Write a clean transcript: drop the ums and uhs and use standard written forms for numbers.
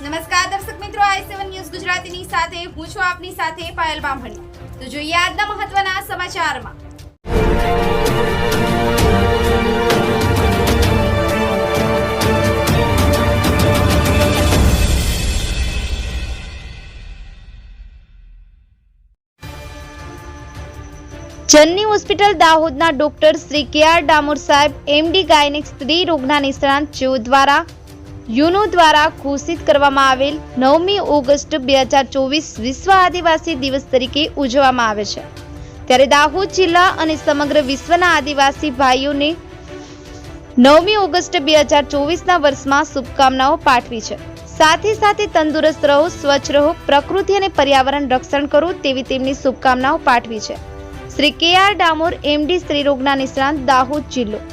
નમસ્કાર દર્શક મિત્રો, i7 ન્યૂઝ ગુજરાતીની સાથે હું છું આપની સાથે પાયલ બામણી। તો જોઈએ આજના મહત્વના સમાચારમાં। જનની હોસ્પિટલ દાહોદના ડોક્ટર શ્રી કે.આર. ડામોર સાહેબ એમડી ગાયનેક સ્ત્રી રોગના નિષ્ણાત જેઓ દ્વારા યુનો દ્વારા ઘોષિત કરવામાં આવેલ 9મી ઓગસ્ટ 2024 વિશ્વ આદિવાસી દિવસ તરીકે ઉજવવામાં આવે છે। ત્યારે દાહોદ જિલ્લા અને સમગ્ર વિશ્વના આદિવાસી ભાઈઓને 9મી ઓગસ્ટ 2024ના વર્ષમાં શુભકામનાઓ પાઠવી છે। સાથે સાથે તંદુરસ્ત રહો, સ્વચ્છ રહો, પ્રકૃતિ અને પર્યાવરણ રક્ષણ કરો તેવી તેમની શુભકામનાઓ પાઠવી છે। શ્રી કે.આર. ડામોર એમડી સ્ત્રી રોગના નિષ્ણાત દાહોદ જિલ્લો।